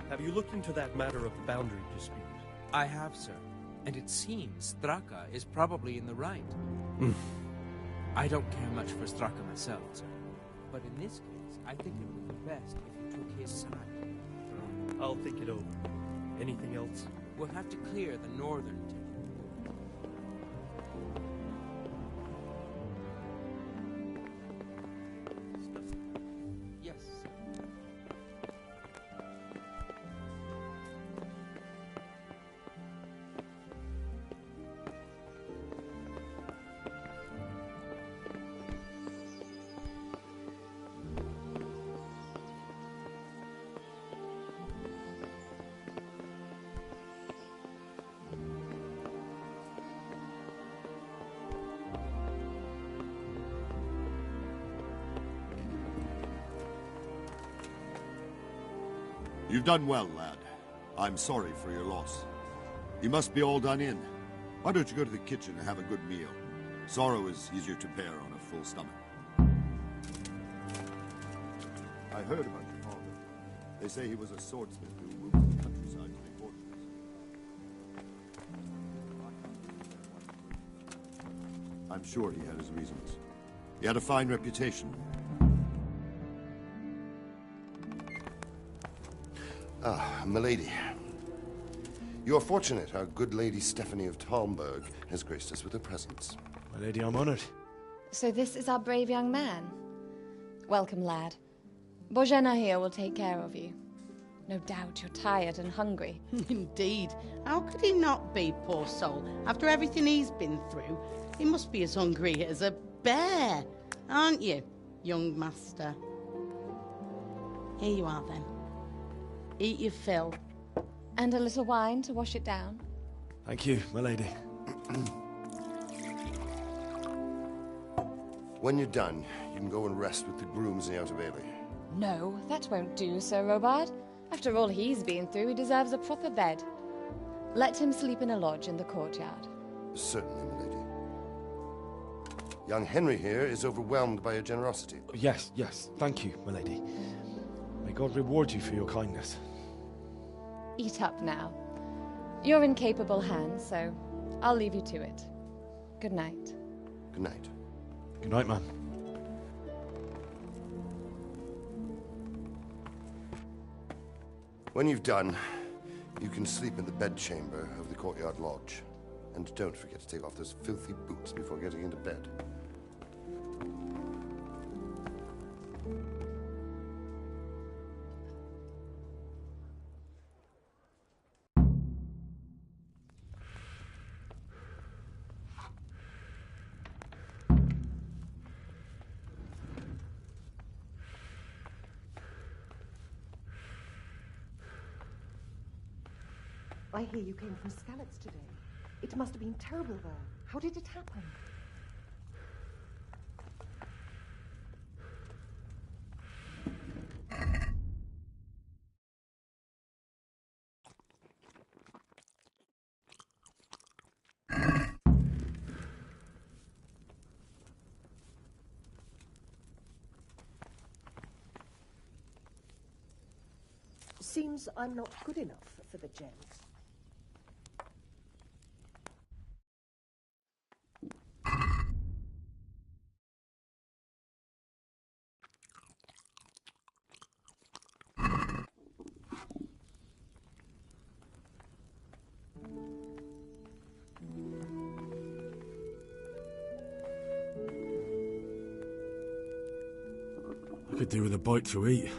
Have you looked into that matter of the boundary dispute? I have, sir. And it seems Straka is probably in the right. I don't care much for Straka myself, sir. But in this case, I think it would be best if you took his side. I'll think it over. Anything else? We'll have to clear the northern tip. Yes, sir. You've done well, lad. I'm sorry for your loss. You must be all done in. Why don't you go to the kitchen and have a good meal? Sorrow is easier to bear on a full stomach. I heard about your father. They say he was a swordsmith who moved the countryside to make fortunes. I'm sure he had his reasons. He had a fine reputation. Ah, milady. You are fortunate our good lady Stephanie of Talmberg has graced us with her presence. My lady, I'm honored. So this is our brave young man. Welcome, lad. Bozhena here will take care of you. No doubt you're tired and hungry. Indeed. How could he not be, poor soul? After everything he's been through, he must be as hungry as a bear. Aren't you, young master? Here you are, then. Eat your fill. And a little wine to wash it down. Thank you, my lady. When you're done, you can go and rest with the grooms in the Outer Bailey. No, that won't do, Sir Robard. After all he's been through, he deserves a proper bed. Let him sleep in a lodge in the courtyard. Certainly, milady. Young Henry here is overwhelmed by your generosity. Yes, yes. Thank you, my lady. May God reward you for your kindness. Eat up now. You're in capable hands, so I'll leave you to it. Good night. Good night. Good night, man. When you've done, you can sleep in the bedchamber of the courtyard lodge. And don't forget to take off those filthy boots before getting into bed. I hear you came from Skalitz today. It must have been terrible there. How did it happen? Seems I'm not good enough for the gems. I could do with a bite to eat.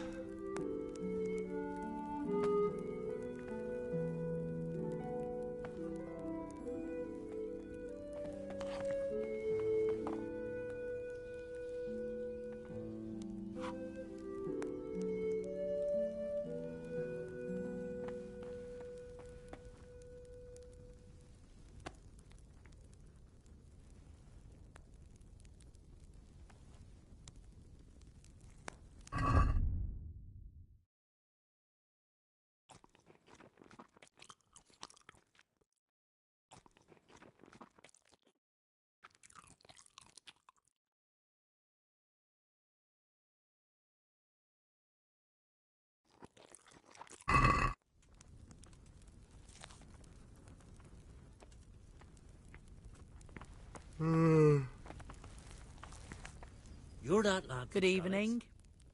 You're that lad. Good evening.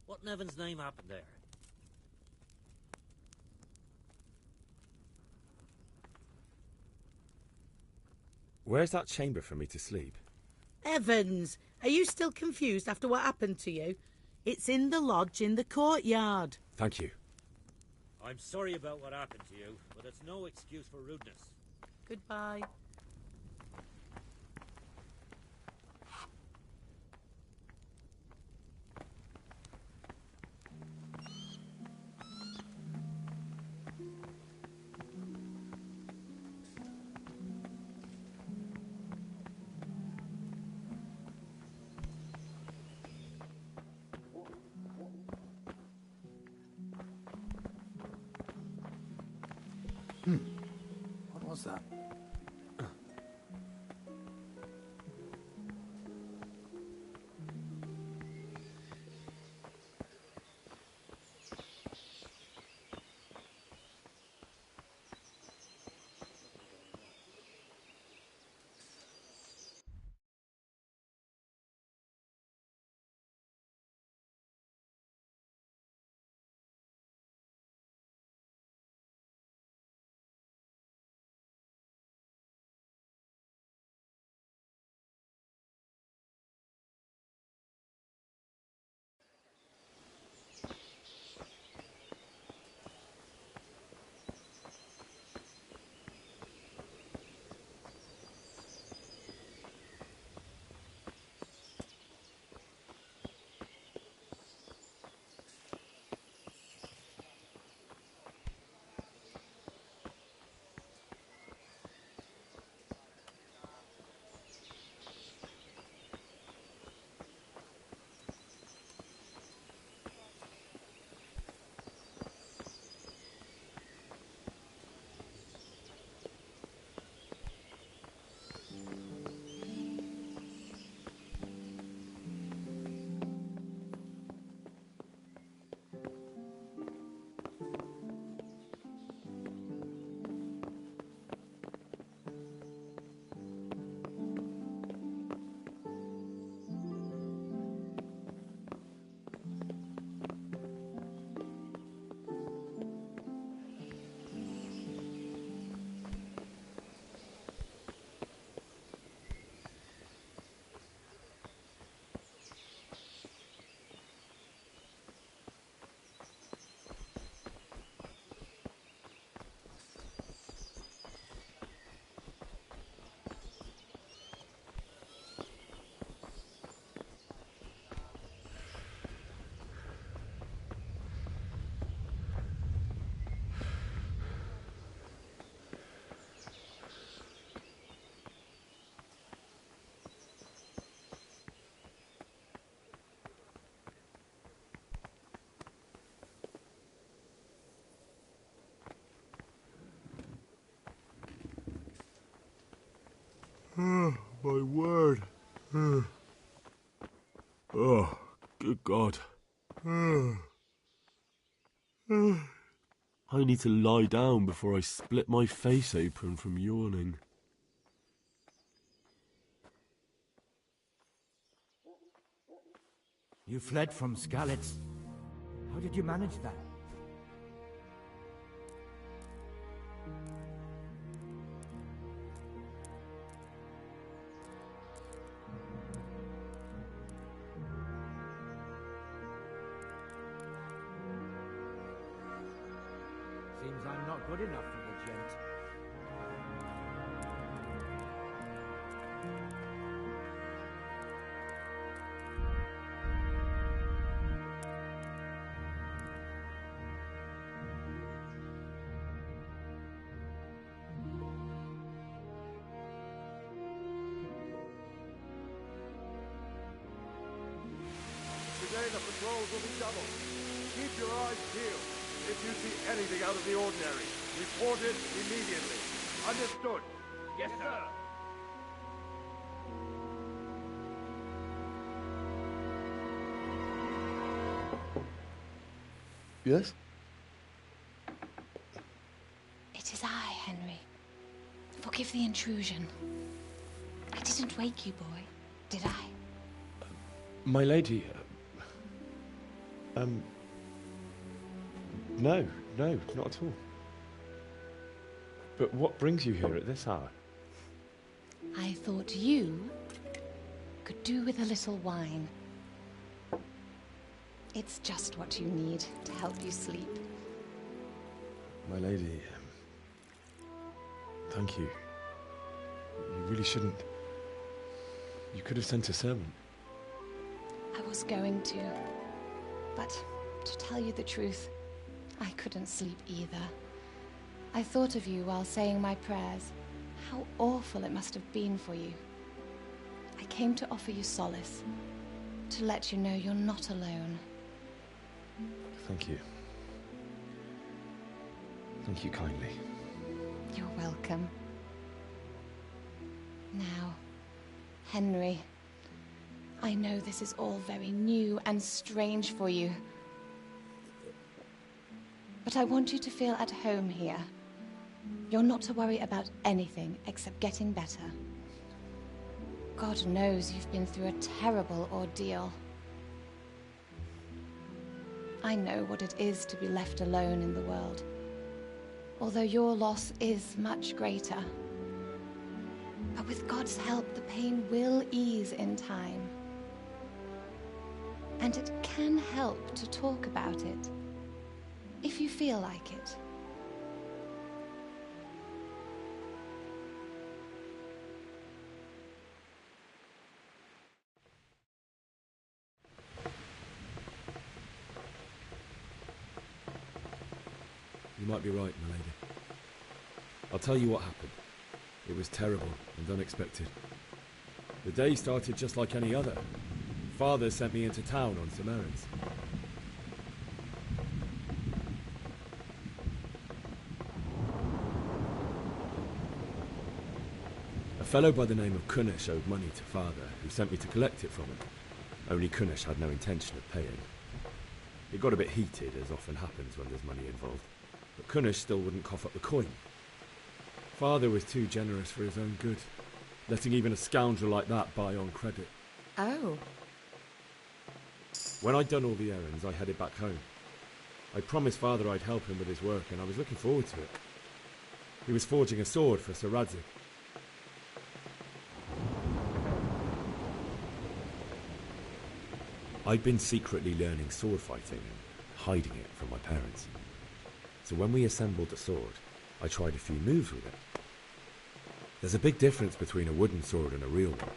What in heaven's name happened there? Where's that chamber for me to sleep? Evans, are you still confused after what happened to you? It's in the lodge in the courtyard. Thank you. I'm sorry about what happened to you, but it's no excuse for rudeness. Goodbye. What was that? My word. Oh, good God. I need to lie down before I split my face open from yawning. You fled from Skalitz. How did you manage that? Seems I'm not good enough for the gent. Today the patrols will be doubled. Keep your eyes peeled. If you see anything out of the ordinary, report it immediately. Understood? Yes, sir. Yes? It is I, Henry. Forgive the intrusion. I didn't wake you, boy, did I? My lady... No, not at all. But what brings you here at this hour? I thought you could do with a little wine. It's just what you need to help you sleep. My lady, thank you. You really shouldn't. You could have sent a servant. I was going to, but to tell you the truth, I couldn't sleep either. I thought of you while saying my prayers. How awful it must have been for you. I came to offer you solace, to let you know you're not alone. Thank you. Thank you kindly. You're welcome. Now, Henry, I know this is all very new and strange for you, but I want you to feel at home here. You're not to worry about anything except getting better. God knows you've been through a terrible ordeal. I know what it is to be left alone in the world, although your loss is much greater. But with God's help, the pain will ease in time. And it can help to talk about it, if you feel like it. You might be right, my lady. I'll tell you what happened. It was terrible and unexpected. The day started just like any other. Father sent me into town on some errands. A fellow by the name of Kunesh owed money to Father, who sent me to collect it from him. Only Kunesh had no intention of paying. It got a bit heated, as often happens when there's money involved, but Kunesh still wouldn't cough up the coin. Father was too generous for his own good, letting even a scoundrel like that buy on credit. Oh. When I'd done all the errands, I headed back home. I promised Father I'd help him with his work, and I was looking forward to it. He was forging a sword for Sir Radzig. I'd been secretly learning sword fighting and hiding it from my parents. So when we assembled the sword, I tried a few moves with it. There's a big difference between a wooden sword and a real one.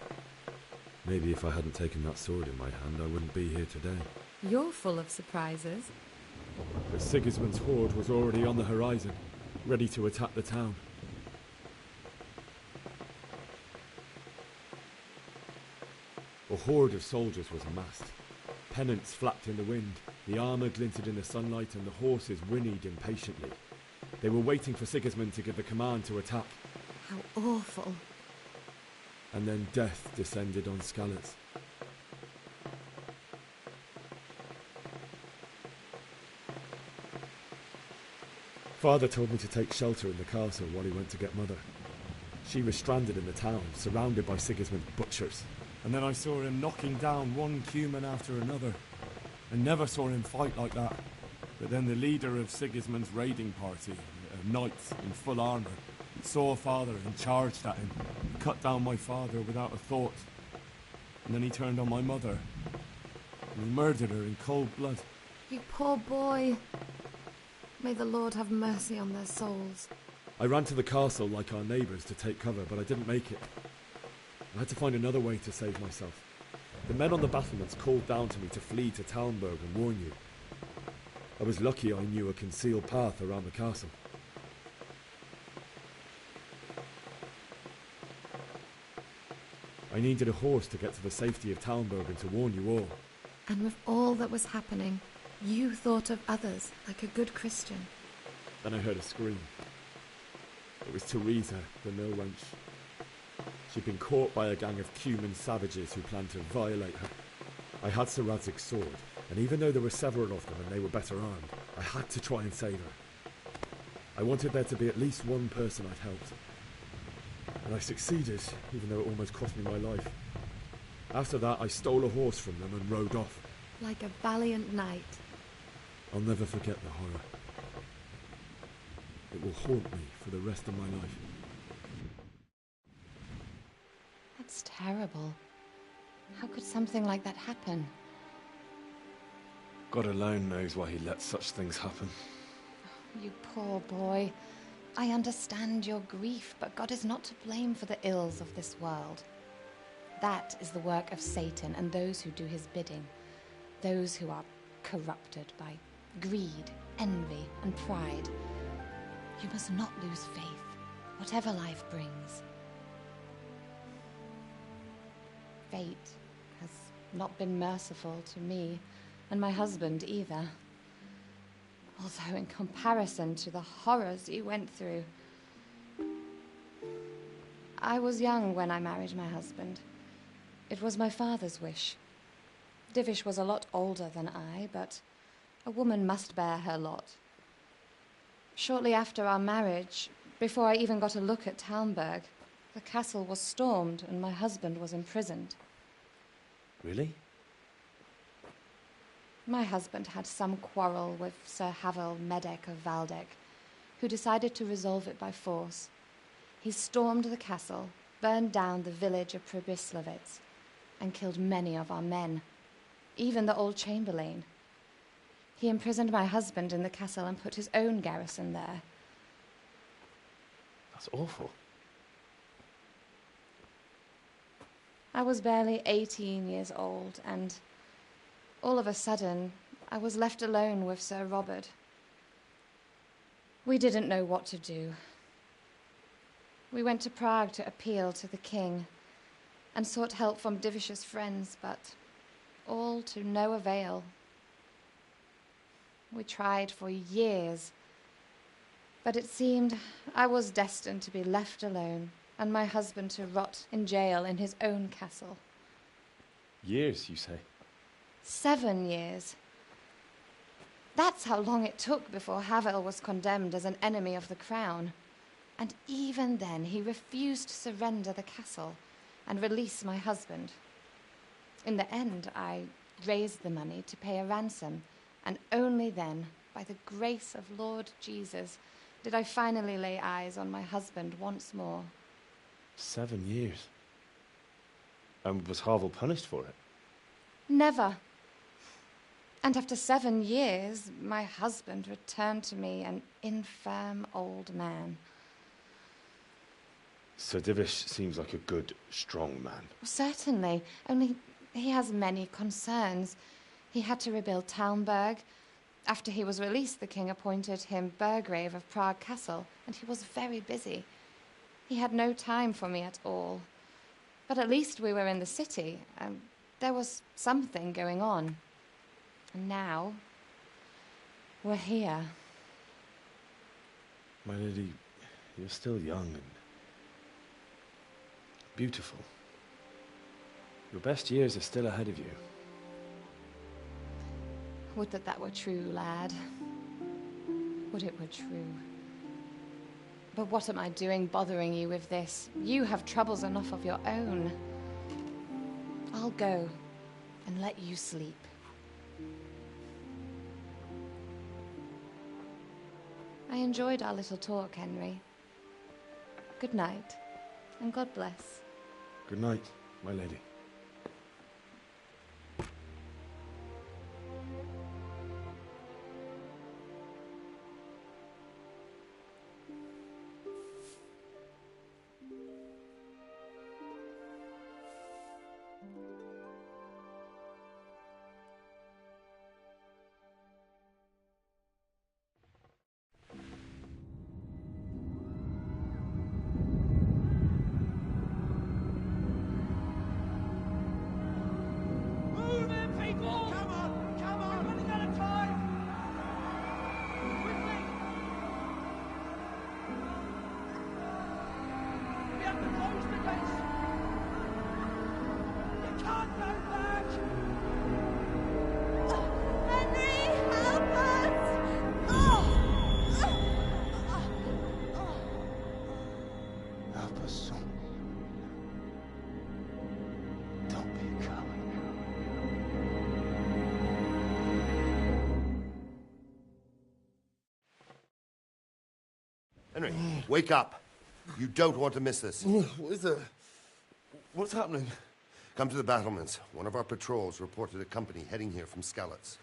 Maybe if I hadn't taken that sword in my hand, I wouldn't be here today. You're full of surprises. But Sigismund's horde was already on the horizon, ready to attack the town. A horde of soldiers was amassed. Pennants flapped in the wind, the armour glinted in the sunlight, and the horses whinnied impatiently. They were waiting for Sigismund to give the command to attack. How awful. And then death descended on Skalitz. Father told me to take shelter in the castle while he went to get Mother. She was stranded in the town, surrounded by Sigismund's butchers. And then I saw him knocking down one Cuman after another. I never saw him fight like that. But then the leader of Sigismund's raiding party, a knight in full armour, saw Father and charged at him, cut down my father without a thought. And then he turned on my mother, and he murdered her in cold blood. You poor boy. May the Lord have mercy on their souls. I ran to the castle like our neighbours to take cover, but I didn't make it. I had to find another way to save myself. The men on the battlements called down to me to flee to Talmberg and warn you. I was lucky I knew a concealed path around the castle. I needed a horse to get to the safety of Talmberg and to warn you all. And with all that was happening, you thought of others like a good Christian. Then I heard a scream. It was Teresa, the mill wench. She'd been caught by a gang of Cuman savages who planned to violate her. I had Sir Radzig's sword, and even though there were several of them and they were better armed, I had to try and save her. I wanted there to be at least one person I'd helped. And I succeeded, even though it almost cost me my life. After that, I stole a horse from them and rode off. Like a valiant knight. I'll never forget the horror. It will haunt me for the rest of my life. That's terrible. How could something like that happen? God alone knows why he lets such things happen. You poor boy. I understand your grief, but God is not to blame for the ills of this world. That is the work of Satan and those who do his bidding. Those who are corrupted by greed, envy, and pride. You must not lose faith, whatever life brings. Fate has not been merciful to me, and my husband either. Although in comparison to the horrors you went through. I was young when I married my husband. It was my father's wish. Divish was a lot older than I, but a woman must bear her lot. Shortly after our marriage, before I even got a look at Talmberg, the castle was stormed and my husband was imprisoned. Really? My husband had some quarrel with Sir Havel Medek of Valdek, who decided to resolve it by force. He stormed the castle, burned down the village of Pribyslavitz, and killed many of our men, even the old chamberlain. He imprisoned my husband in the castle and put his own garrison there. That's awful. I was barely 18 years old, and all of a sudden, I was left alone with Sir Robert. We didn't know what to do. We went to Prague to appeal to the king and sought help from Divish's friends, but all to no avail. We tried for years, but it seemed I was destined to be left alone and my husband to rot in jail in his own castle. Years, you say? 7 years. That's how long it took before Havel was condemned as an enemy of the crown. And even then he refused to surrender the castle and release my husband. In the end, I raised the money to pay a ransom, and only then, by the grace of Lord Jesus, did I finally lay eyes on my husband once more. 7 years? And was Havel punished for it? Never. And after 7 years, my husband returned to me an infirm old man. Sir Divish seems like a good, strong man. Certainly, only he has many concerns. He had to rebuild Talmberg. After he was released, the king appointed him Burgrave of Prague Castle, and he was very busy. He had no time for me at all. But at least we were in the city, and there was something going on. And now, we're here. My lady, you're still young and beautiful. Your best years are still ahead of you. Would that that were true, lad. Would it were true. But what am I doing bothering you with this? You have troubles enough of your own. I'll go and let you sleep. I enjoyed our little talk, Henry. Good night, and God bless. Good night, my lady. Henry, wake up. You don't want to miss this. What is it? What's happening? Come to the battlements. One of our patrols reported a company heading here from Skalitz.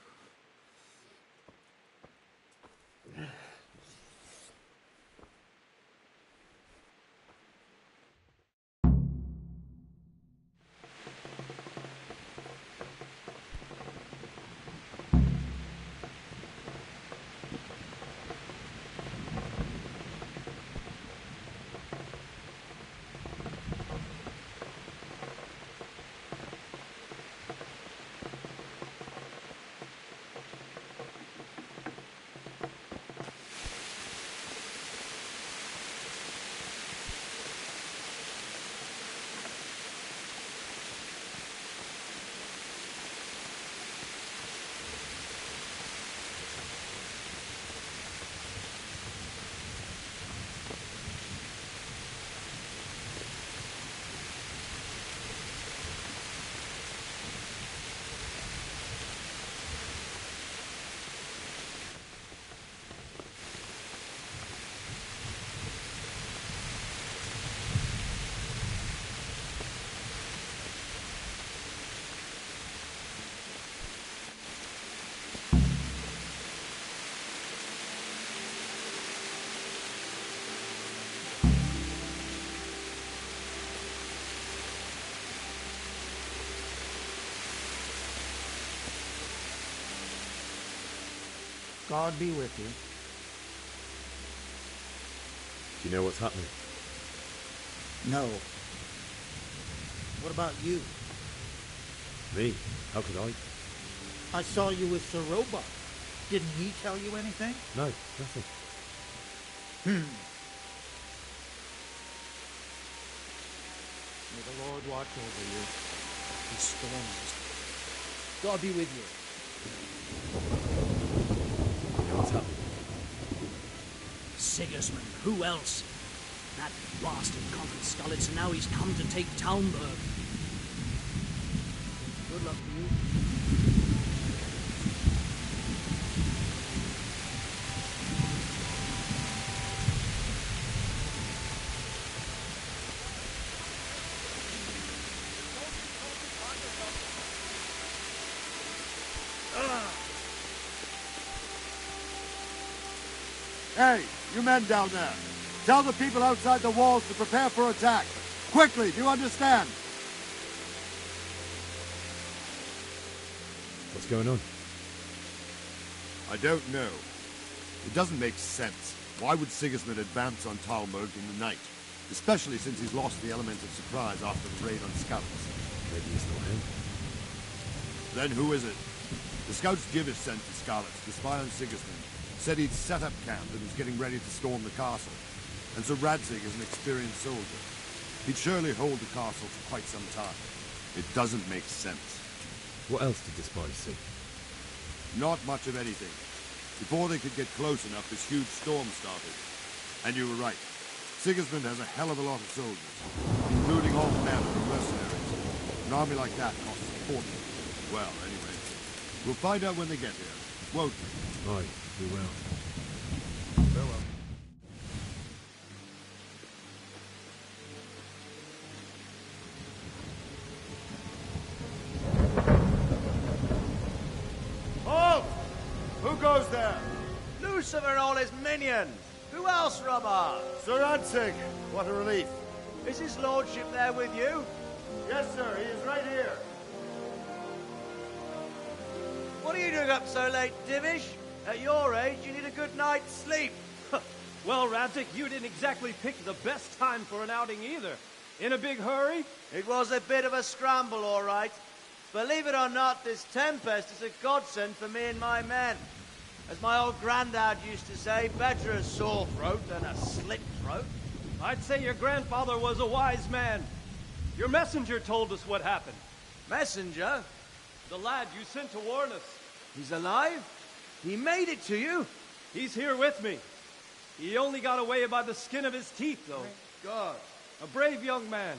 God be with you. Do you know what's happening? No. What about you? Me? How could I? I saw you with Sir Robot. Didn't he tell you anything? No, nothing. May the Lord watch over you. These storms. God be with you. You know what's happening? Sigismund, who else? That bastard conquered Skalitz, and now he's come to take Talmberg. Good luck to you. Hey, you men down there. Tell the people outside the walls to prepare for attack. Quickly, do you understand? What's going on? I don't know. It doesn't make sense. Why would Sigismund advance on Talmberg in the night? Especially since he's lost the element of surprise after the raid on Skalitz. Maybe it's not him. Then who is it? The scouts Jivish sent to Skalitz to spy on Sigismund said he'd set up camp and was getting ready to storm the castle. And so Radzig is an experienced soldier. He'd surely hold the castle for quite some time. It doesn't make sense. What else did the spies see? Not much of anything. Before they could get close enough, this huge storm started. And you were right. Sigismund has a hell of a lot of soldiers, including all men and mercenaries. An army like that costs a fortune. Well, anyway, we'll find out when they get here, won't we? Aye, we will. Farewell. Halt! Who goes there? Lucifer and all his minions. Who else, Robert? Sir Radzig. What a relief. Is his lordship there with you? Yes, sir. He is right here. What are you doing up so late, Divish? At your age, you need a good night's sleep. Well, Radzig, you didn't exactly pick the best time for an outing either. In a big hurry? It was a bit of a scramble, all right. Believe it or not, this tempest is a godsend for me and my men. As my old granddad used to say, better a sore throat than a slit throat. I'd say your grandfather was a wise man. Your messenger told us what happened. Messenger? The lad you sent to warn us. He's alive? He made it to you? He's here with me. He only got away by the skin of his teeth, though. Thank God. A brave young man.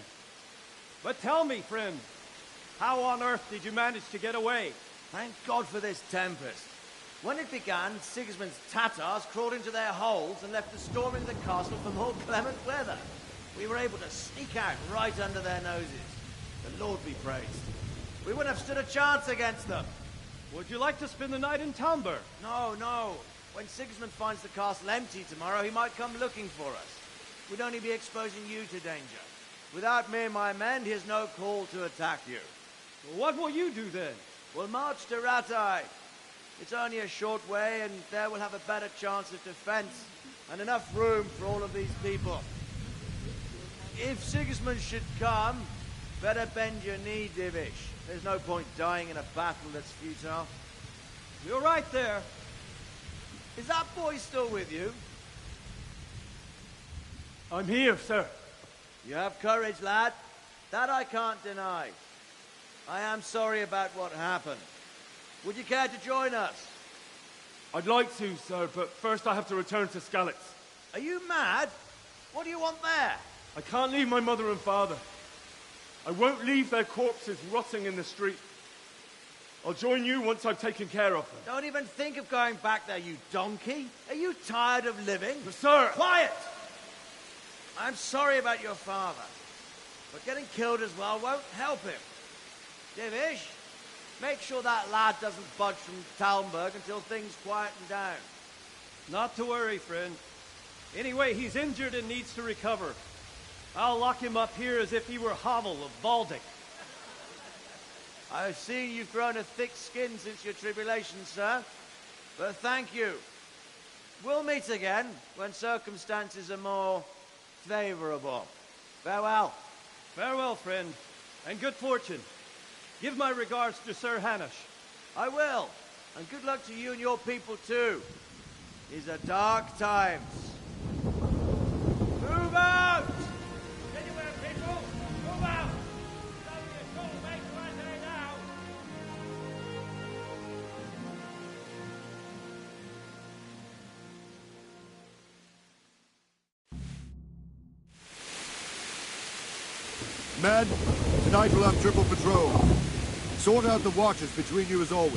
But tell me, friend, how on earth did you manage to get away? Thank God for this tempest. When it began, Sigismund's Tatars crawled into their holes and left the storming the castle for more clement weather. We were able to sneak out right under their noses. The Lord be praised. We wouldn't have stood a chance against them. Would you like to spend the night in Talmberg? No, no. When Sigismund finds the castle empty tomorrow, he might come looking for us. We'd only be exposing you to danger. Without me and my men, he has no call to attack you. Well, what will you do then? We'll march to Rattay. It's only a short way, and there we'll have a better chance of defense and enough room for all of these people. If Sigismund should come, better bend your knee, Divish. There's no point dying in a battle that's futile. You're right there. Is that boy still with you? I'm here, sir. You have courage, lad. That I can't deny. I am sorry about what happened. Would you care to join us? I'd like to, sir, but first I have to return to Skalitz. Are you mad? What do you want there? I can't leave my mother and father. I won't leave their corpses rotting in the street. I'll join you once I've taken care of them. Don't even think of going back there, you donkey. Are you tired of living? But, sir! Quiet! I'm sorry about your father, but getting killed as well won't help him. Divish, make sure that lad doesn't budge from Talmberg until things quieten down. Not to worry, friend. Anyway, he's injured and needs to recover. I'll lock him up here as if he were Havel of Baldic. I've seen you've grown a thick skin since your tribulation, sir. But thank you. We'll meet again when circumstances are more favorable. Farewell. Farewell, friend, and good fortune. Give my regards to Sir Hanush. I will, and good luck to you and your people too. These are dark times. Move out! Anywhere, people! Move out! It's only a short way to Rattay now! Men, tonight we'll have triple patrol. Sort out the watches between you as always.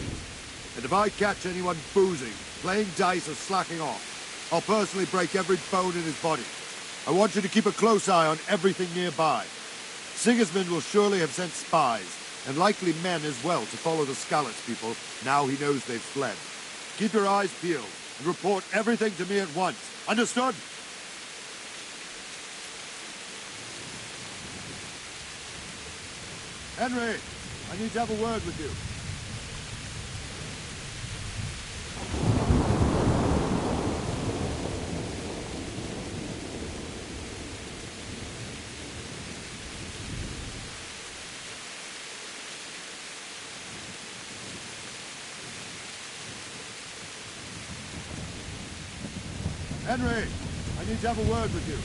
And if I catch anyone boozing, playing dice or slacking off, I'll personally break every bone in his body. I want you to keep a close eye on everything nearby. Sigismund will surely have sent spies, and likely men as well, to follow the Skalitz people now he knows they've fled. Keep your eyes peeled, and report everything to me at once. Understood? Henry, I need to have a word with you. Henry, I need to have a word with you.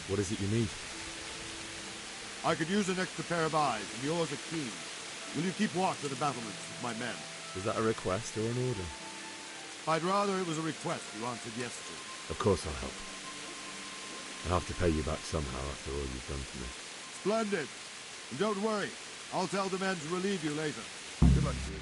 What is it you need? I could use an extra pair of eyes, and yours are keen. Will you keep watch of the battlements with my men? Is that a request or an order? I'd rather it was a request you answered yes to. Of course I'll help. I'll have to pay you back somehow after all you've done for me. Splendid. And don't worry, I'll tell the men to relieve you later. Good luck to you.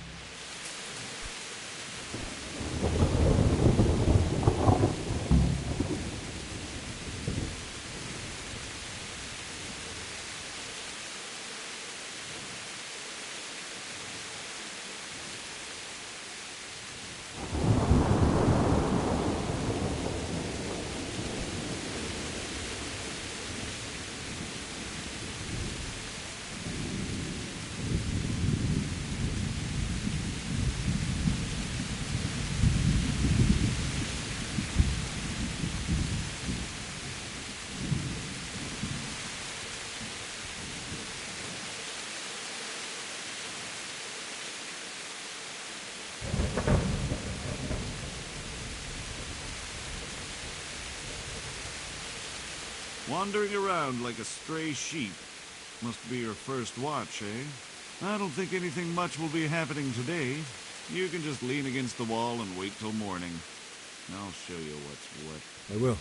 Wandering around like a stray sheep. Must be your first watch, eh? I don't think anything much will be happening today. You can just lean against the wall and wait till morning. I'll show you what's what. I will.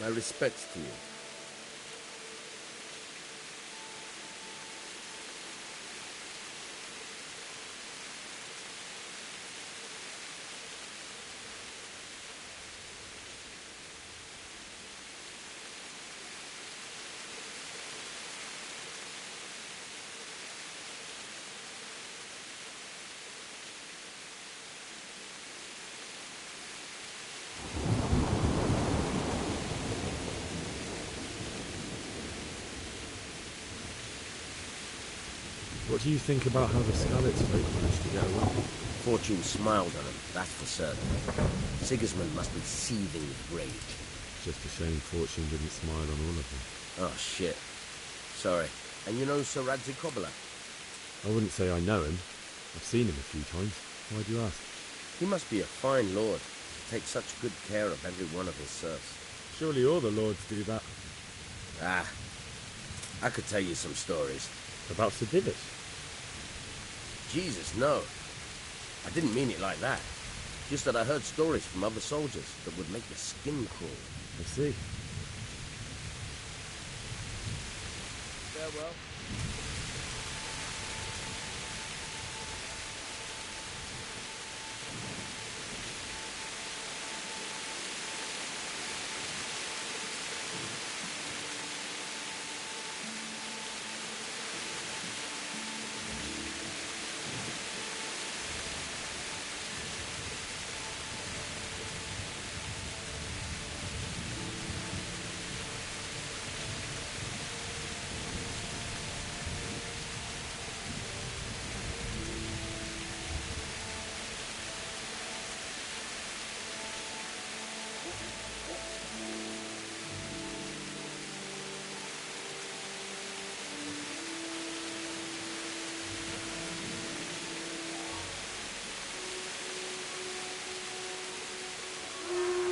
My respects to you. What do you think about how the Skalitz folk managed to get away? Fortune smiled on him, that's for certain. Sigismund must be seething with rage. Just a shame Fortune didn't smile on all of them. Oh, shit. Sorry. And you know Sir Radzig Kobyla? I wouldn't say I know him. I've seen him a few times. Why do you ask? He must be a fine lord. Takes such good care of every one of his serfs. Surely all the lords do that. Ah. I could tell you some stories. About Sir Divish? Jesus, no. I didn't mean it like that. Just that I heard stories from other soldiers that would make your skin crawl. I see. Farewell.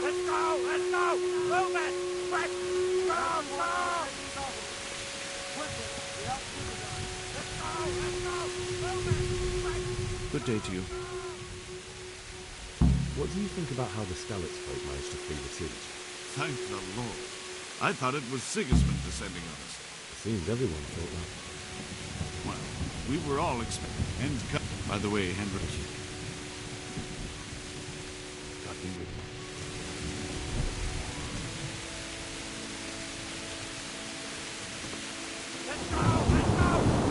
Let's go! Move it! Quick! Go! Good day to you. What do you think about how the Skalitz folk managed to flee the siege? Thank the Lord. I thought it was Sigismund descending on us. It seems everyone thought that. Well, we were all expecting. And by the way, Hendrik. God be with you. Let's go!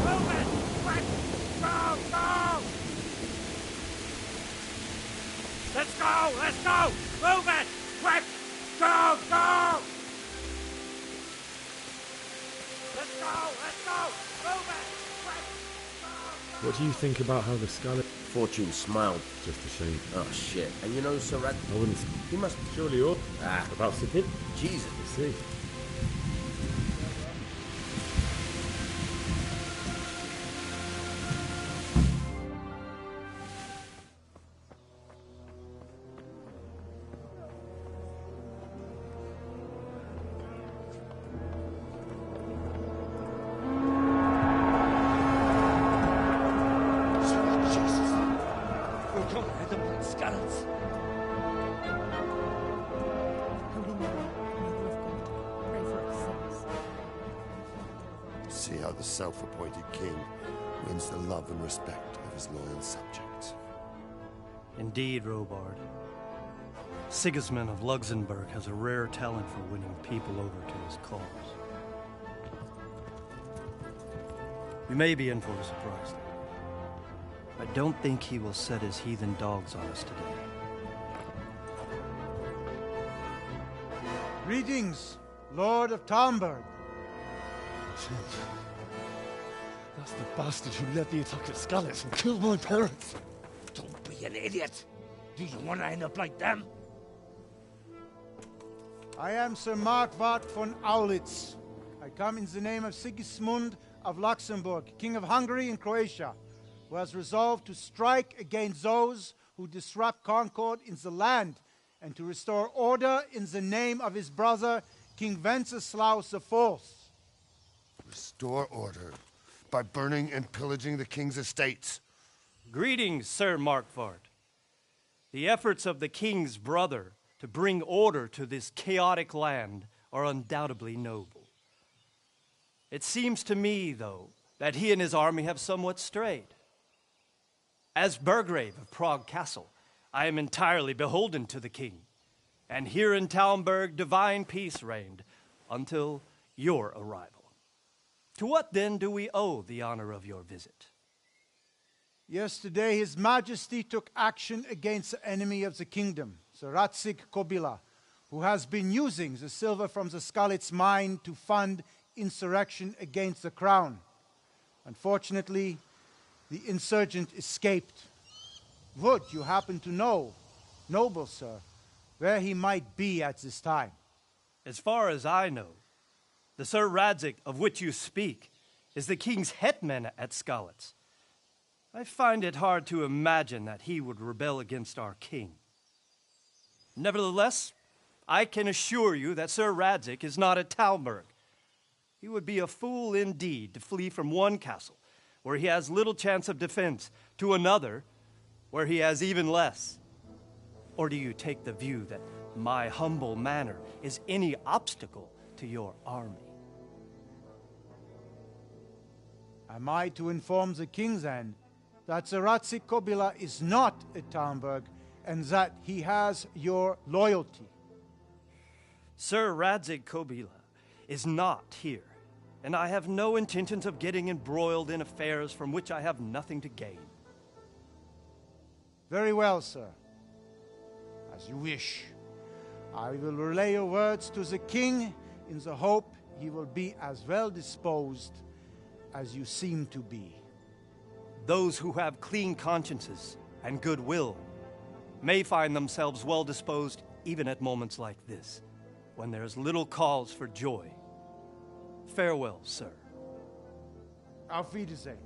Move it! Quick! Go! Let's go! Move it! Quick! Go! Let's go! Move it! Quick! What do you think about how the Skalitz... Fortune smiled. Just a shame. Oh, shit. And you know Sir Radzig... I wouldn't... He must... Surely all... Ah. About Sir Divish? Jesus. I see. See how the self-appointed king wins the love and respect of his loyal subjects. Indeed, Robard. Sigismund of Luxembourg has a rare talent for winning people over to his cause. We may be in for a surprise, though. I don't think he will set his heathen dogs on us today. Greetings, Lord of Talmberg. That's the bastard who led the attack at Skalitz and killed my parents. Don't be an idiot. Do you want to end up like them? I am Sir Markvart von Aulitz. I come in the name of Sigismund of Luxembourg, King of Hungary and Croatia, who has resolved to strike against those who disrupt concord in the land and to restore order in the name of his brother, King Wenceslaus IV. Restore order by burning and pillaging the king's estates. Greetings, Sir Markvart. The efforts of the king's brother to bring order to this chaotic land are undoubtedly noble. It seems to me, though, that he and his army have somewhat strayed. As Burgrave of Prague Castle, I am entirely beholden to the king, and here in Talmberg divine peace reigned until your arrival. To what then do we owe the honor of your visit? Yesterday, His Majesty took action against the enemy of the kingdom, Sir Radzig Kobyla, who has been using the silver from the Skalitz mine to fund insurrection against the crown. Unfortunately, the insurgent escaped. Would you happen to know, noble sir, where he might be at this time? As far as I know, the Sir Radzig of which you speak is the king's hetman at Skalitz. I find it hard to imagine that he would rebel against our king. Nevertheless, I can assure you that Sir Radzig is not at Talmberg. He would be a fool indeed to flee from one castle, where he has little chance of defense, to another, where he has even less. Or do you take the view that my humble manner is any obstacle to your army? Am I to inform the king, then, that Sir Radzig Kobyla is not at Talmberg, and that he has your loyalty? Sir Radzig Kobyla is not here, and I have no intentions of getting embroiled in affairs from which I have nothing to gain. Very well, sir. As you wish. I will relay your words to the king in the hope he will be as well disposed as you seem to be. Those who have clean consciences and goodwill may find themselves well disposed even at moments like this, when there is little cause for joy. Farewell, sir. Auf Wiedersehen.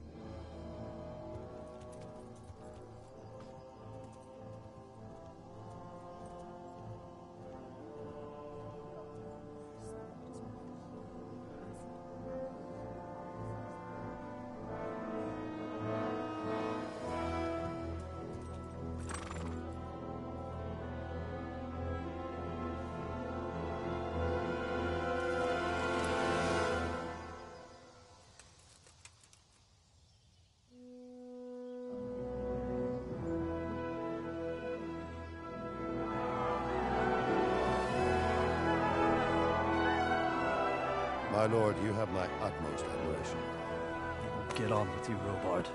My lord, you have my utmost admiration. Get on with you, Robard.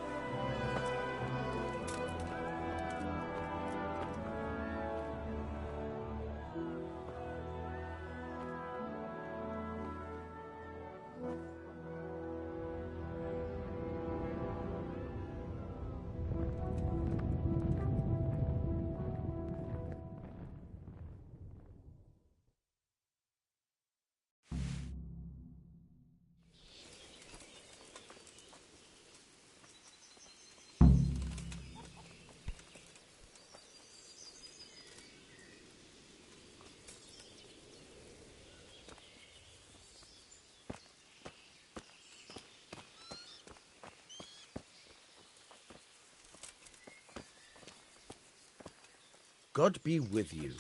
God be with you.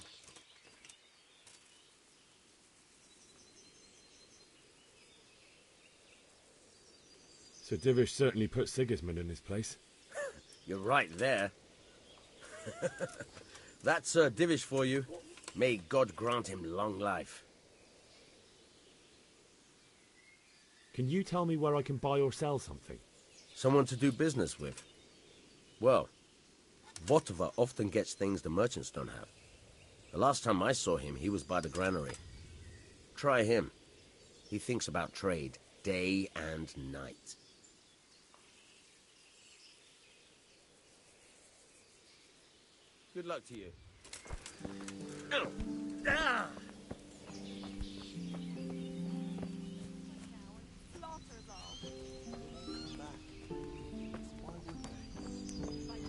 Sir Divish certainly put Sigismund in his place. You're right there. That's Sir Divish for you. May God grant him long life. Can you tell me where I can buy or sell something? Someone to do business with. Well, Votova often gets things the merchants don't have. The last time I saw him, he was by the granary. Try him. He thinks about trade, day and night. Good luck to you.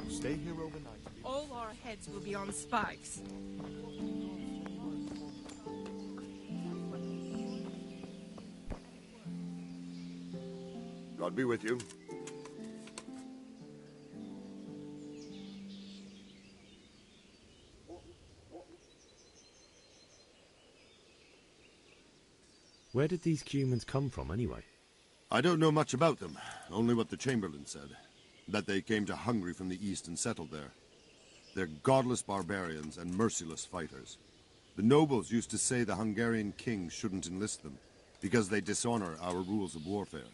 Stay here overnight. All our heads will be on spikes. God be with you. Where did these humans come from, anyway? I don't know much about them, only what the Chamberlain said. That they came to Hungary from the east and settled there. They're godless barbarians and merciless fighters. The nobles used to say the Hungarian king shouldn't enlist them, because they dishonor our rules of warfare.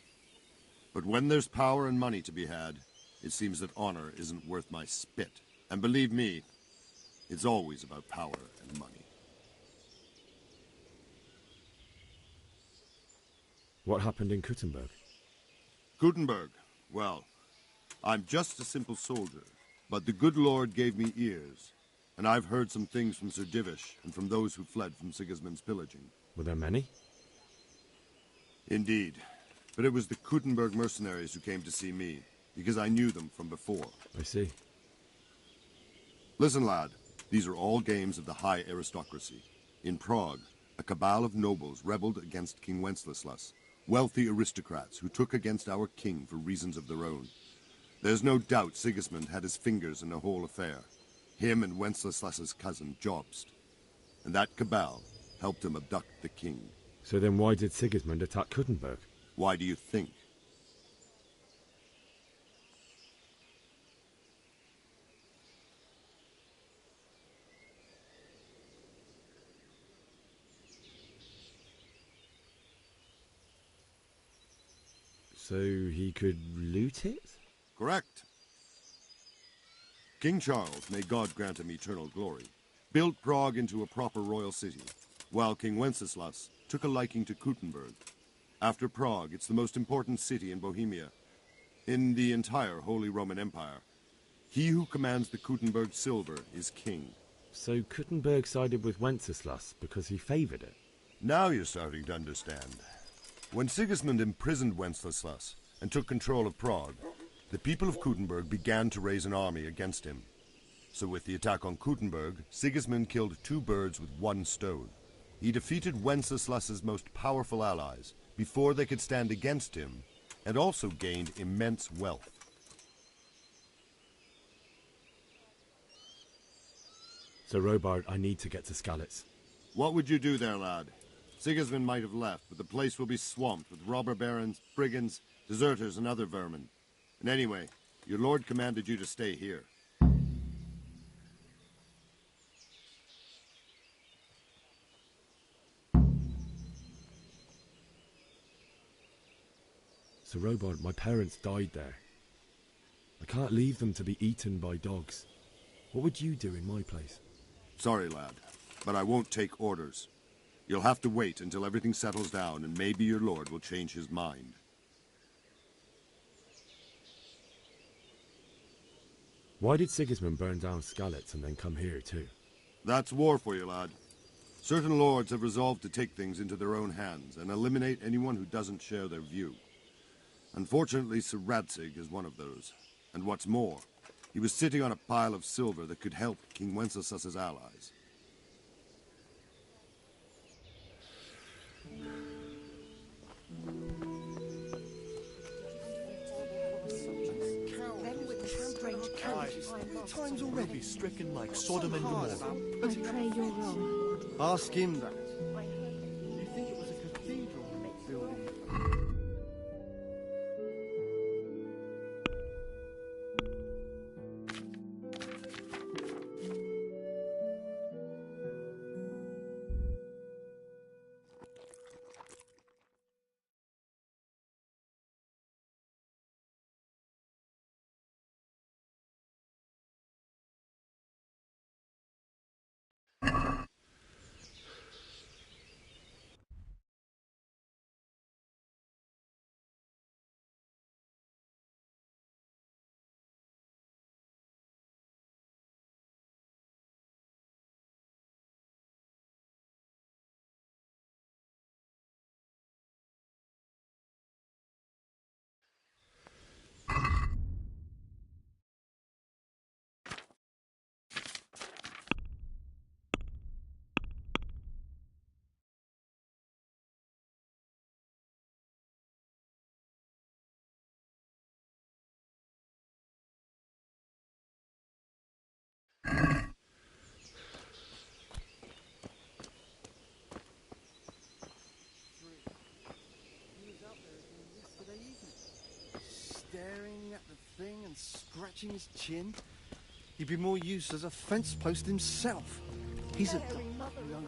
But when there's power and money to be had, it seems that honor isn't worth my spit. And believe me, it's always about power and money. What happened in Kuttenberg? Kuttenberg? Well, I'm just a simple soldier, but the good Lord gave me ears, and I've heard some things from Sir Divish and from those who fled from Sigismund's pillaging. Were there many? Indeed, but it was the Kuttenberg mercenaries who came to see me, because I knew them from before. I see. Listen, lad, these are all games of the high aristocracy. In Prague, a cabal of nobles rebelled against King Wenceslas, wealthy aristocrats who took against our king for reasons of their own. There's no doubt Sigismund had his fingers in the whole affair. Him and Wenceslas's cousin, Jobst. And that cabal helped him abduct the king. So then why did Sigismund attack Kuttenberg? Why do you think? So he could loot it? Correct. King Charles, may God grant him eternal glory, built Prague into a proper royal city, while King Wenceslas took a liking to Kuttenberg. After Prague, it's the most important city in Bohemia, in the entire Holy Roman Empire. He who commands the Kuttenberg silver is king. So Kuttenberg sided with Wenceslas because he favored it? Now you're starting to understand. When Sigismund imprisoned Wenceslas and took control of Prague, the people of Kuttenberg began to raise an army against him. So with the attack on Kuttenberg, Sigismund killed two birds with one stone. He defeated Wenceslas's most powerful allies before they could stand against him, and also gained immense wealth. So Robard, I need to get to Skalitz. What would you do there, lad? Sigismund might have left, but the place will be swamped with robber barons, brigands, deserters, and other vermin. And anyway, your lord commanded you to stay here. So Robard, my parents died there. I can't leave them to be eaten by dogs. What would you do in my place? Sorry, lad, but I won't take orders. You'll have to wait until everything settles down, and maybe your lord will change his mind. Why did Sigismund burn down Skalitz and then come here too? That's war for you, lad. Certain lords have resolved to take things into their own hands and eliminate anyone who doesn't share their view. Unfortunately, Sir Radzig is one of those. And what's more, he was sitting on a pile of silver that could help King Wenceslas's allies. Times already stricken like Sodom and Gomorrah. I pray you're wrong. Ask him that. You think it was a cathedral building? scratching his chin? He'd be more use as a fence post himself. He's a young...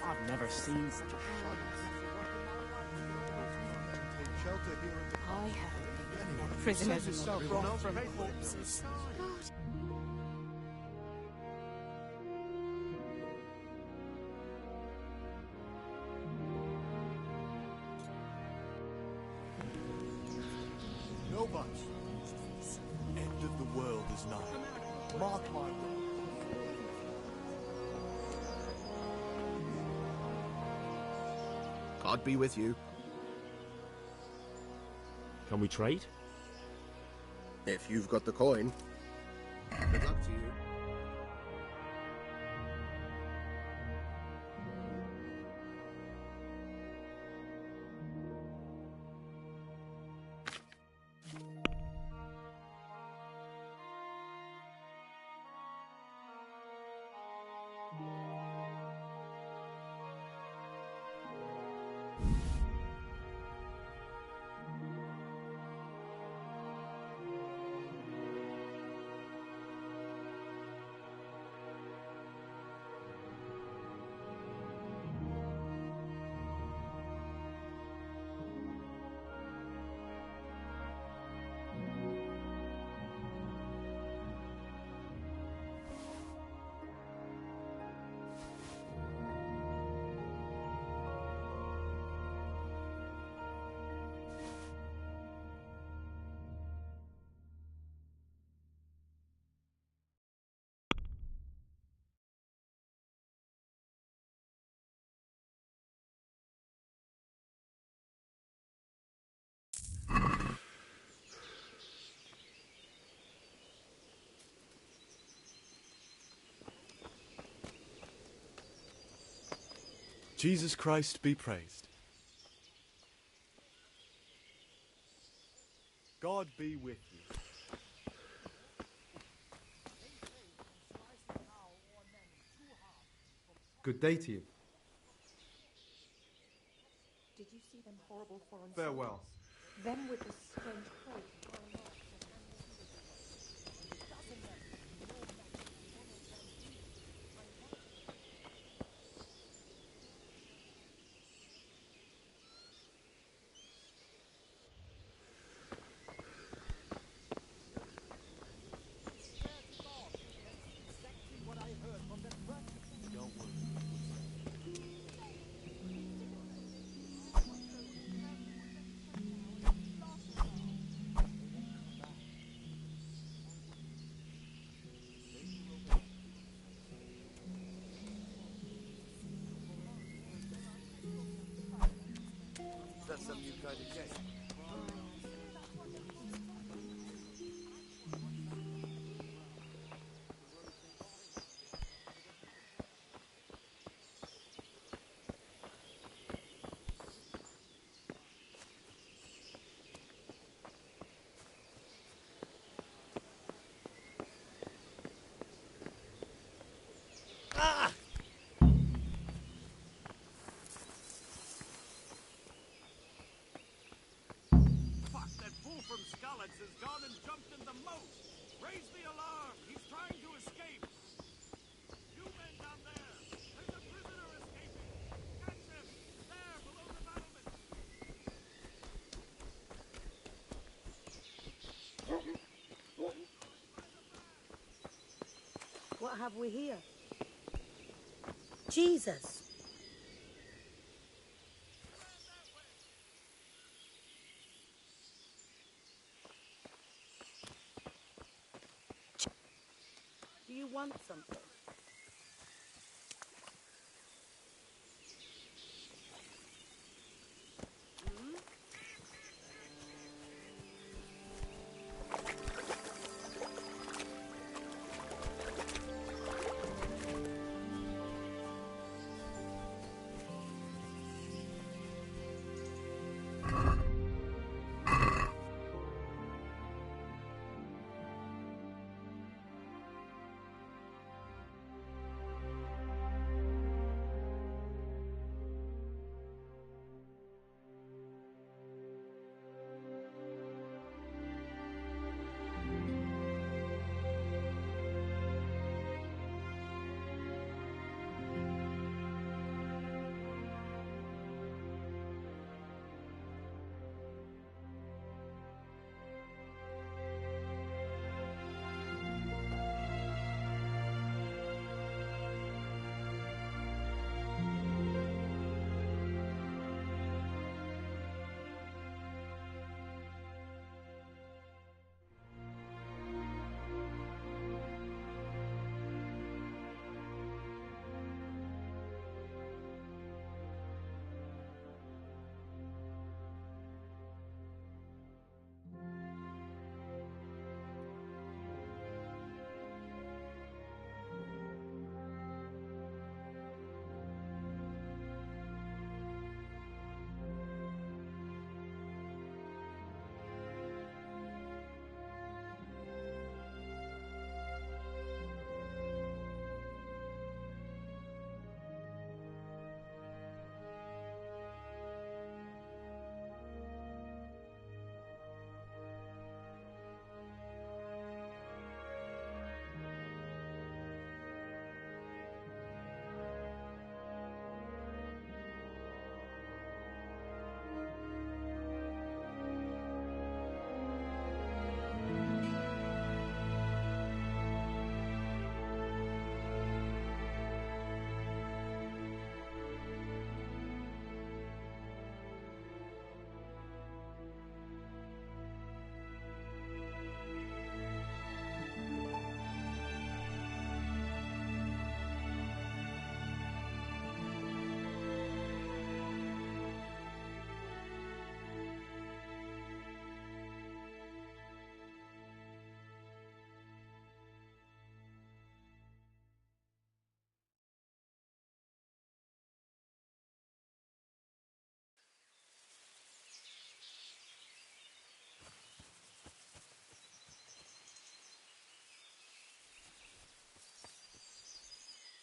I've never seen such a shot. I have prisoners not brought from corpses. No much. End of the world is nigh. Mark my words. God be with you. Can we trade? If you've got the coin. Good luck to you. Jesus Christ be praised. God be with you. Good day to you. Did you see them horrible foreign Farewell. soldiers? Them with the strange cloak. That's some new kind of cake. From Skalitz has gone and jumped in the moat. Raise the alarm. He's trying to escape. You men down there. There's a prisoner escaping. Catch him. There, below the battlement. What have we here? Jesus. Do you want something?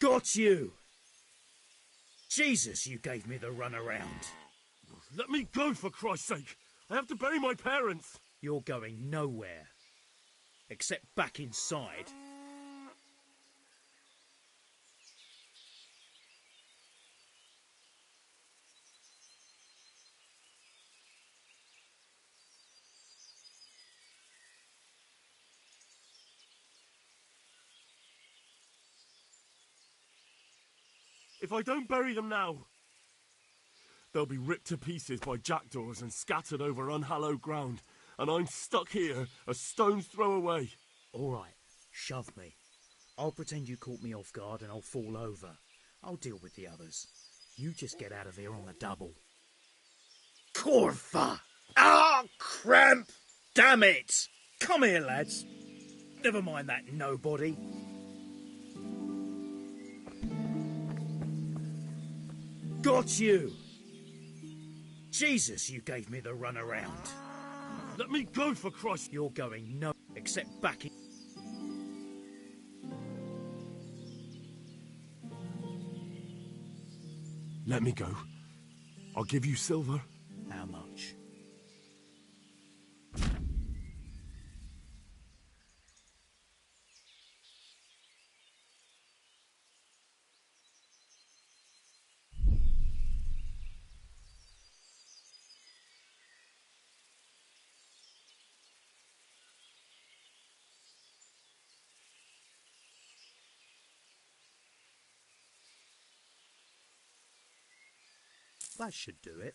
Got you! Jesus, you gave me the runaround. Let me go, for Christ's sake! I have to bury my parents! You're going nowhere. Except back inside. If I don't bury them now, they'll be ripped to pieces by jackdaws and scattered over unhallowed ground, and I'm stuck here, a stone's throw away. All right, shove me. I'll pretend you caught me off guard and I'll fall over. I'll deal with the others. You just get out of here on the double. Corfa! Ah, cramp! Damn it! Come here, lads. Never mind that nobody. Got you! Jesus, you gave me the runaround. Let me go, for Christ! You're going no, except back in... Let me go. I'll give you silver. How much? That should do it.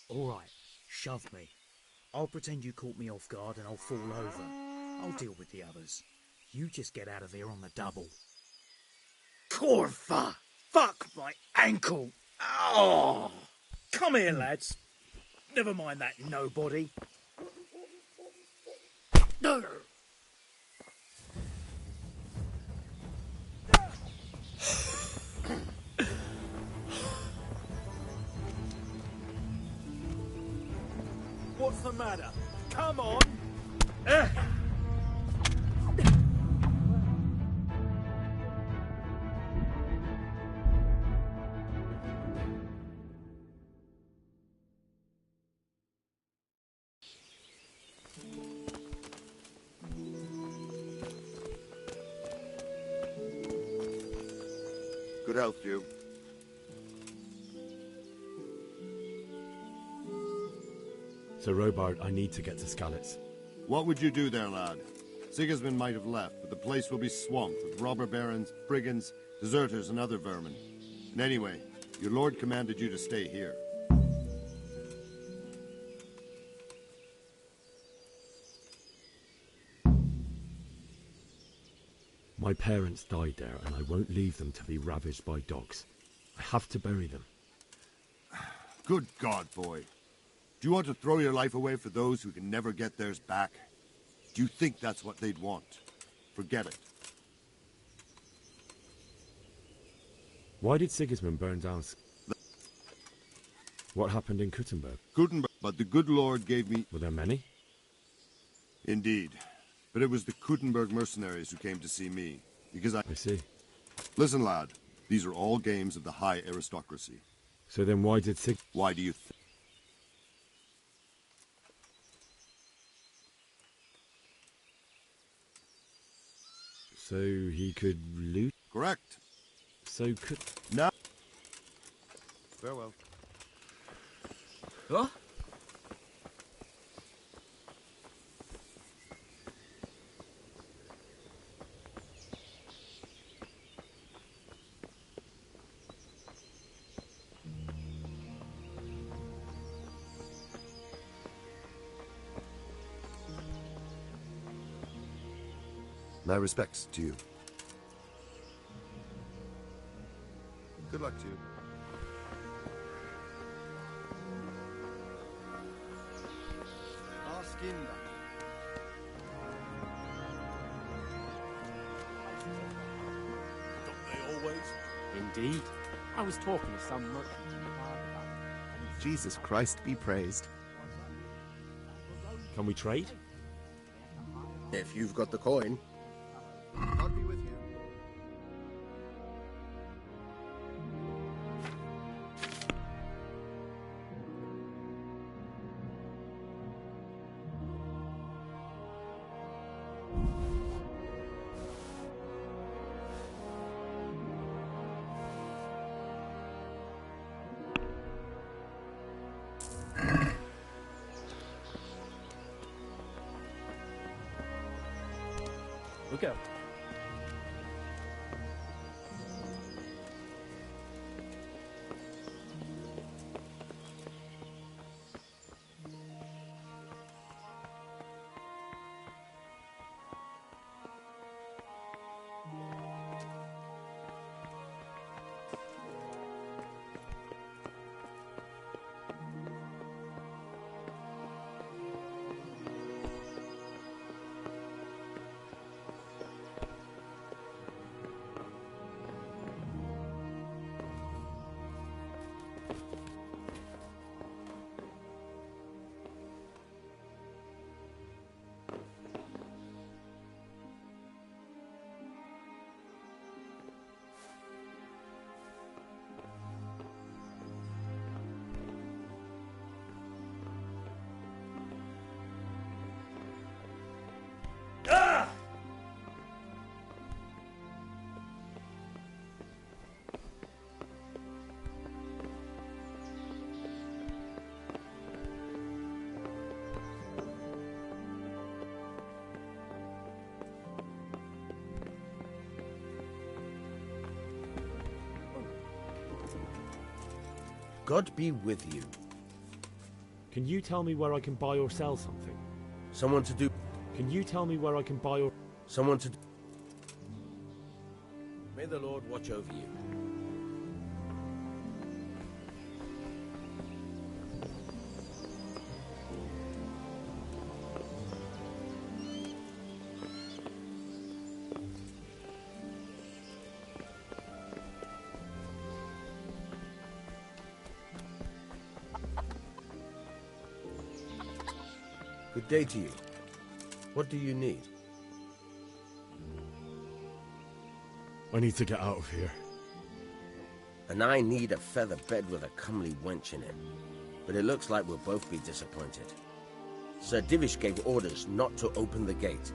All right, shove me. I'll pretend you caught me off guard and I'll fall over. I'll deal with the others. You just get out of here on the double. Corfa! Fuck my ankle! Oh! Come here, lads. Never mind that nobody. No! What's the matter? Come on! Good health to you. Sir Robard, I need to get to Skalitz. What would you do there, lad? Sigismund might have left, but the place will be swamped with robber barons, brigands, deserters, and other vermin. And anyway, your lord commanded you to stay here. My parents died there, and I won't leave them to be ravaged by dogs. I have to bury them. Good God, boy. Do you want to throw your life away for those who can never get theirs back? Do you think that's what they'd want? Forget it. Why did Sigismund burn down... What happened in Kuttenberg? Kuttenberg, but the good Lord gave me... Were there many? Indeed. But it was the Kuttenberg mercenaries who came to see me, because I see. Listen, lad. These are all games of the high aristocracy. So then why did Why do you think? So he could loot? Correct. So could... No. Farewell. Huh? My respects to you. Good luck to you. Askinda. Don't they always? Indeed. I was talking to some merchant. Jesus Christ be praised. Can we trade? If you've got the coin. God be with you. we go. God be with you. Can you tell me where I can buy or sell something? Someone to do... Can you tell me where I can buy or... Someone to... May the Lord watch over you. Good day to you. What do you need? I need to get out of here. And I need a feather bed with a comely wench in it. But it looks like we'll both be disappointed. Sir Divish gave orders not to open the gate.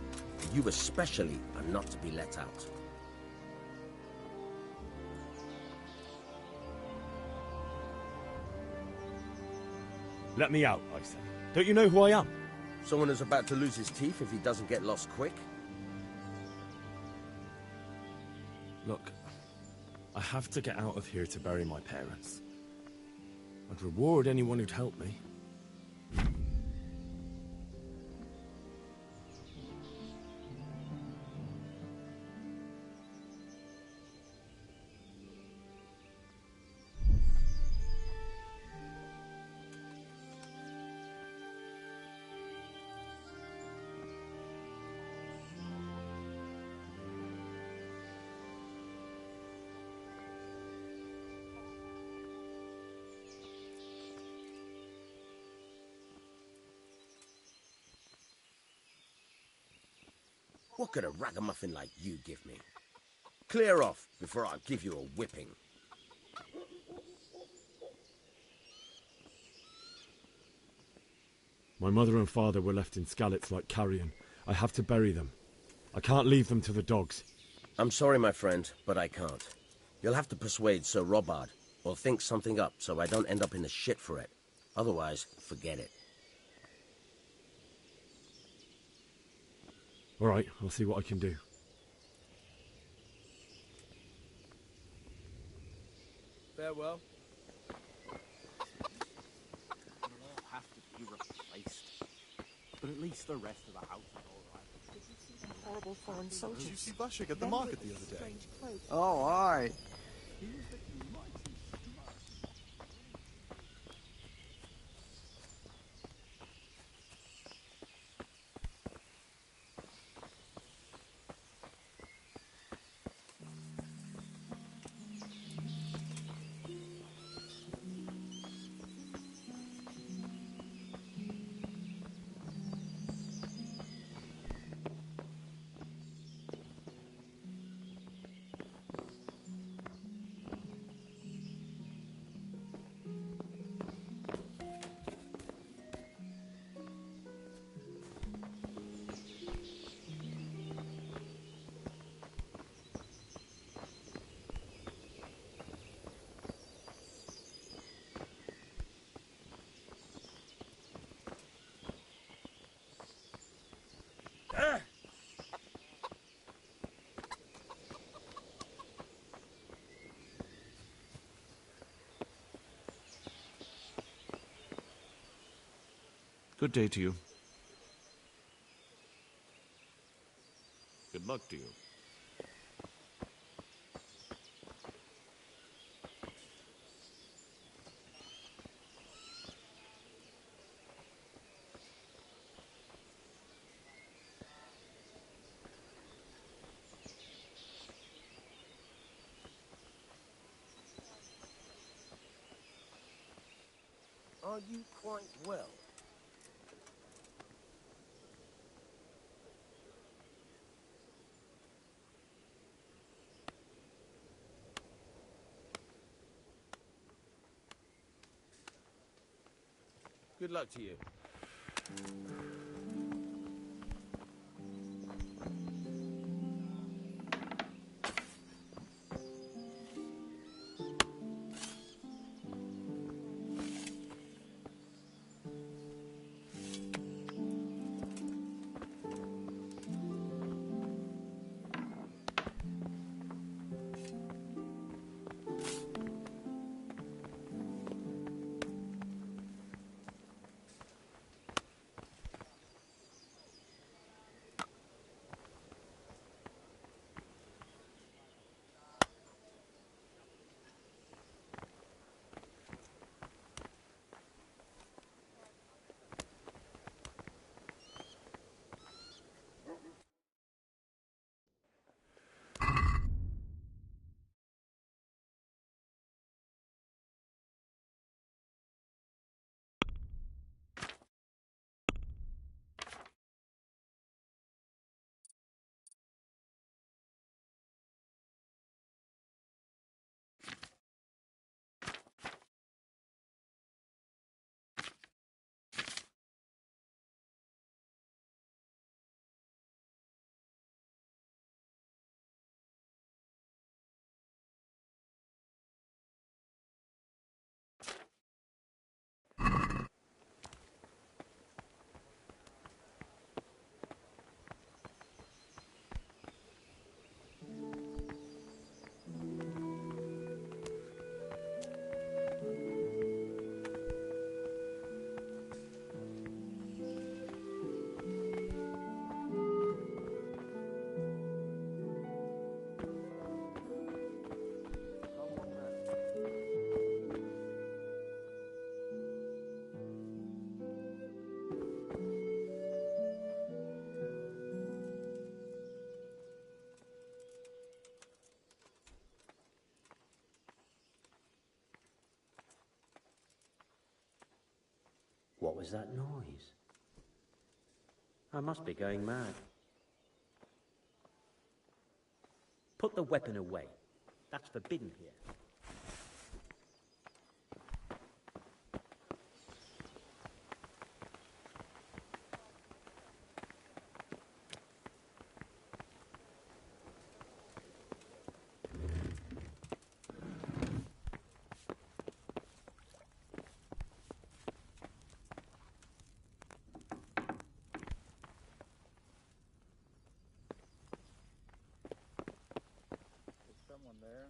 You especially are not to be let out. Let me out, I say. Don't you know who I am? Someone who's about to lose his teeth if he doesn't get lost quick? Look, I have to get out of here to bury my parents. I'd reward anyone who'd help me. What could a ragamuffin like you give me? Clear off before I give you a whipping. My mother and father were left in Skalitz like carrion. I have to bury them. I can't leave them to the dogs. I'm sorry, my friend, but I can't. You'll have to persuade Sir Robard, or think something up so I don't end up in the shit for it. Otherwise, forget it. All right, I'll see what I can do. Farewell. They'll all have to be replaced. But at least the rest of the house is all right. Did you see the horrible foreign soldiers? Did you see Vashik at the market the other day? Strange clothes. Oh, aye. Good day to you. Good luck to you. Are you quite well? Good luck to you. What was that noise? I must be going mad. Put the weapon away. That's forbidden here. Someone there.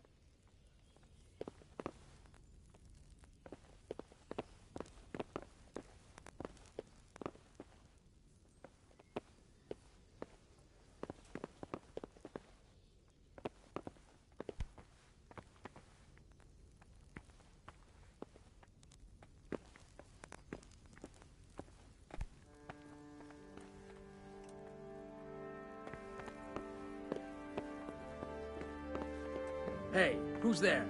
Hey, who's there?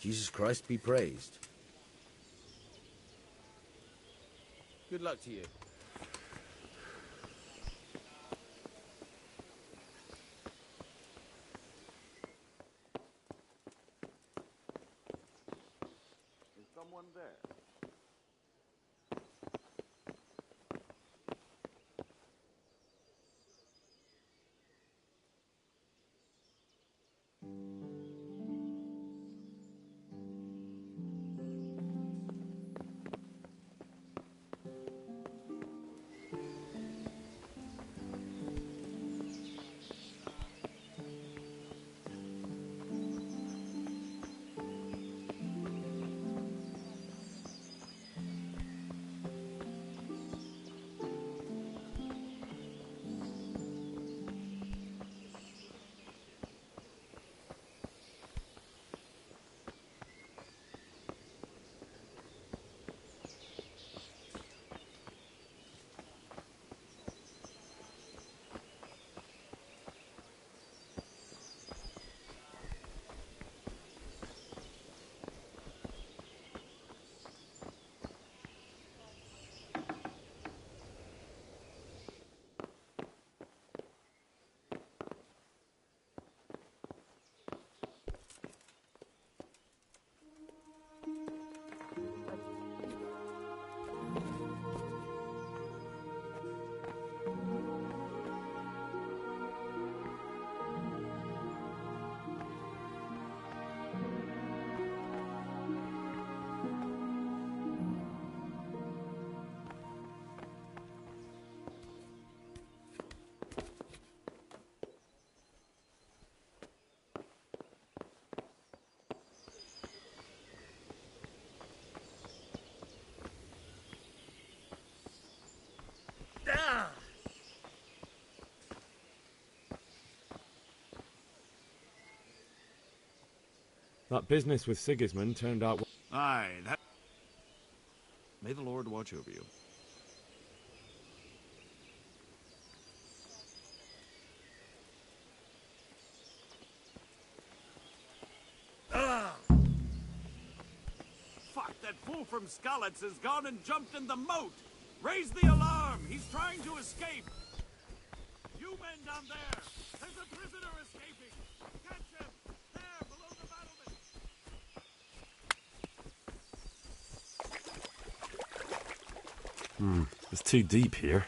Jesus Christ be praised. Good luck to you. Is someone there? That business with Sigismund turned out... Aye, that... May the Lord watch over you. Fuck, that fool from Skalitz has gone and jumped in the moat! Raise the alarm! He's trying to escape! You men down there! There's a prisoner escaping! Catch him! There, below the battlement! It's too deep here.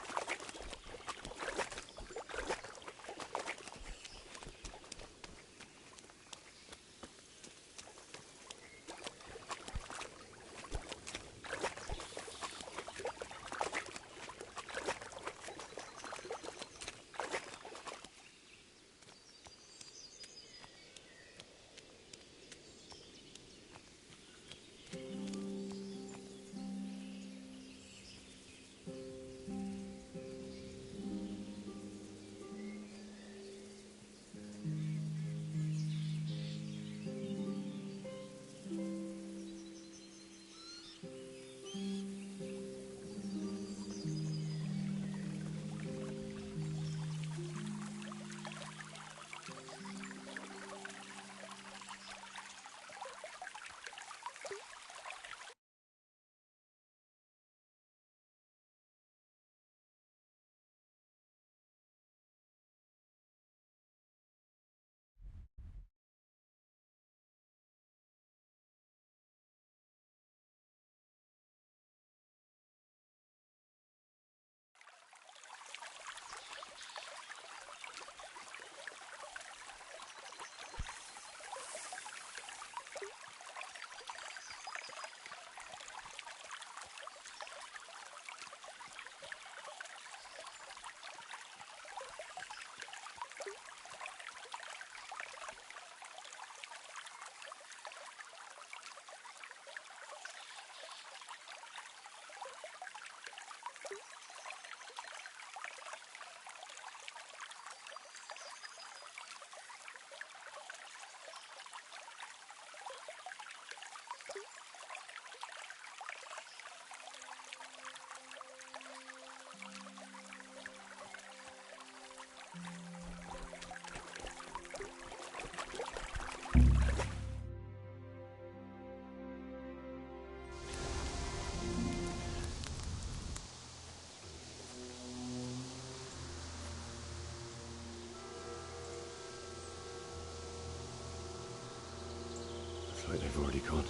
Looks like they've already gone.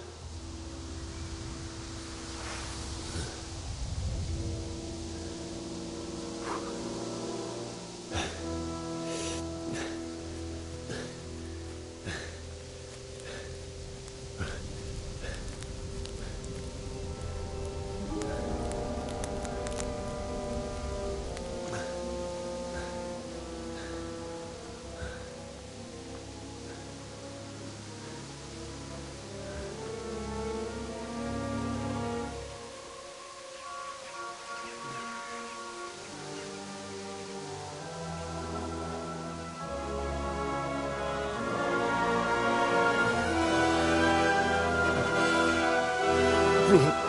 Run!